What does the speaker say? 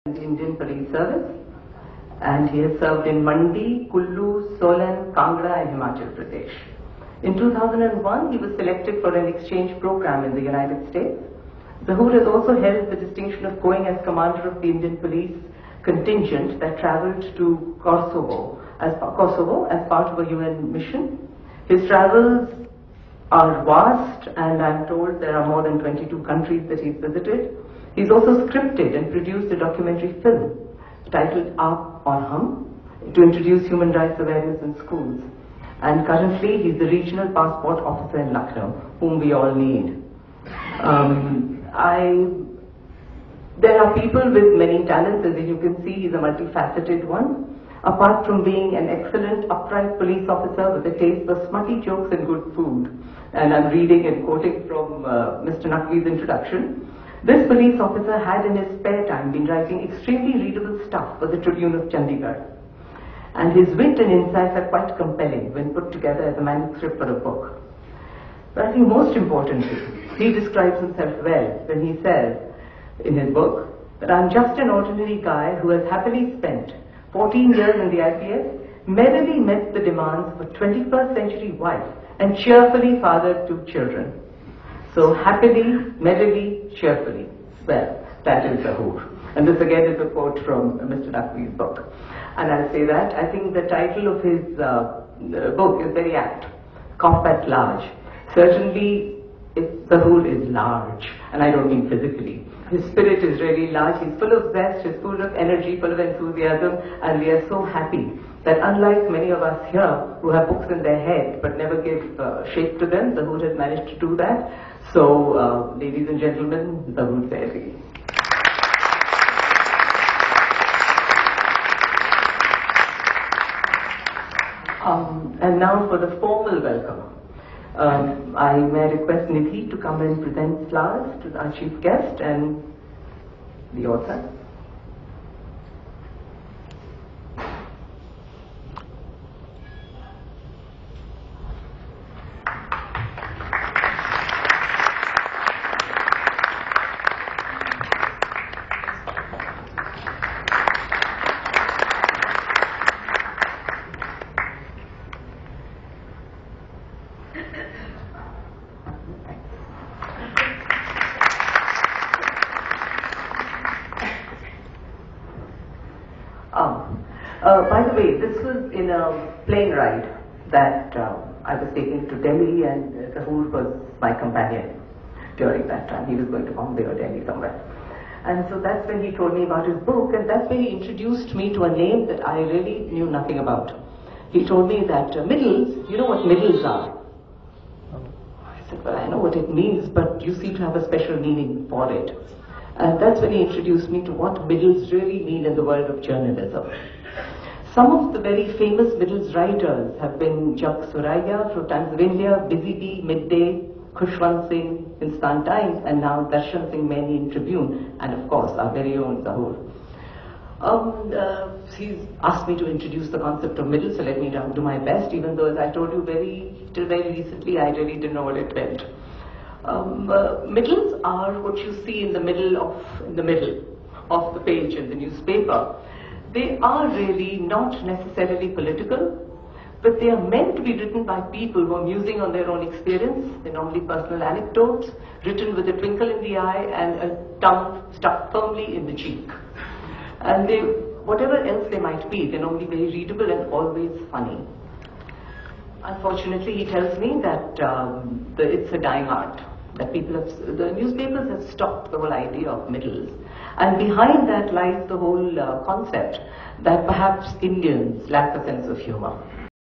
the Indian Police Service, and he has served in Mandi, Kullu, Solan, Kangra and Himachal Pradesh. In 2001, he was selected for an exchange program in the United States. Zahur has also held the distinction of going as commander of the Indian police contingent that travelled to Kosovo as part of a UN mission. His travels are vast, and I'm told there are more than 22 countries that he's visited. He's also scripted and produced a documentary film titled Aap or Hum to introduce human rights awareness in schools. And currently he's the regional passport officer in Lucknow, whom we all need. There are people with many talents, as you can see, he's a multifaceted one. Apart from being an excellent, upright police officer with a taste for smutty jokes and good food, and I'm reading and quoting from Mr. Naqvi's introduction, this police officer had in his spare time been writing extremely readable stuff for the Tribune of Chandigarh. And his wit and insights are quite compelling when put together as a manuscript for a book. But I think most importantly, he describes himself well when he says in his book that I'm just an ordinary guy who has happily spent 14 years in the IPS, merrily met the demands of a 21st century wife and cheerfully fathered 2 children. So happily, merrily, cheerfully. Well, that is Zahur. And this again is a quote from Mr. Naqvi's book. And I'll say that I think the title of his book is very apt. Cop at Large. Certainly, Zahur is large, and I don't mean physically. His spirit is really large. He's full of zest, he's full of energy, full of enthusiasm, and we are so happy that unlike many of us here who have books in their head but never give shape to them, Zahur has managed to do that. So, ladies and gentlemen, Zahur Zaidi. And now for the formal welcome. I may request Nidhi to come and present flowers to our chief guest and the author. By the way, this was in a plane ride that I was taken to Delhi, and Zahur was my companion during that time. He was going to Bombay or Delhi somewhere. And so that's when he told me about his book, and that's when he introduced me to a name that I really knew nothing about. He told me that middles, you know what middles are? I said, well, I know what it means, but you seem to have a special meaning for it. And that's when he introduced me to what middles really mean in the world of journalism. Some of the very famous middles writers have been Jak Suraya from Times of India, Busy Bee, Midday, Khushwant Singh, Hindustan Times, and now Darshan Singh Maini in Tribune, and of course our very own Zahur. He's asked me to introduce the concept of middle, so let me do my best, even though, as I told you, till very recently I really didn't know what it meant. Middles are what you see in the middle of the page in the newspaper. They are really not necessarily political, but they are meant to be written by people who are musing on their own experience. They're normally personal anecdotes, written with a twinkle in the eye and a tongue stuck firmly in the cheek. And whatever else they might be, they're normally very readable and always funny. Unfortunately, he tells me that it's a dying art. That the newspapers have stopped the whole idea of middles. And behind that lies the whole concept that perhaps Indians lack a sense of humor.